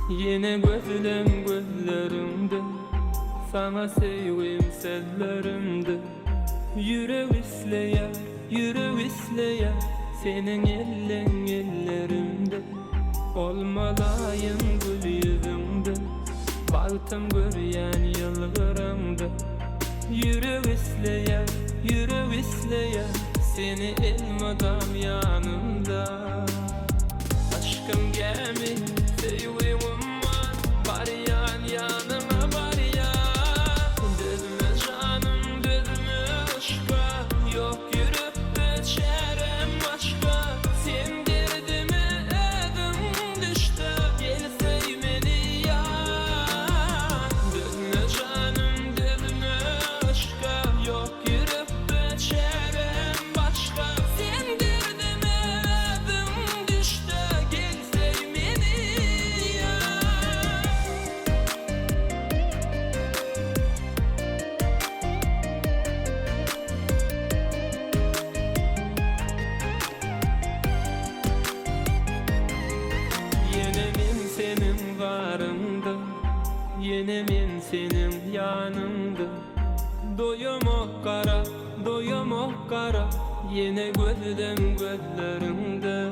Yine gözlem gözlerimde, sana sevim sellerimde. Yürek isleyer, yürek isleyer, senin ellerimde. Olmalayım gül yüzümde, baktım görüyen yılgırımda. Yürek isleyer, yürek isleyer, seni elmadam yanımda. Aşkım gemi, sevimim var, bariyan yanıma bariyan. Dözme canım, dözme aşka, yok yürüp geçerim başka. Sen derdime edim düştü, gelse beni yan. Dözme canım, dözme aşka, yok yürüp geçerim başka. Sen derdime edim düştü, gelse beni yan. Yine men senin varında, yine men senin yanında. Doyum kara, doyum kara, yine gözlem gözlerimde.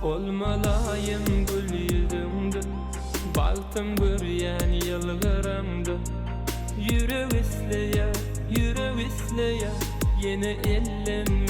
Olmalayım gül yüzümde, baktım görüyen yılgırımda. Yürek isleyer, yürek isleyer, yine ellerim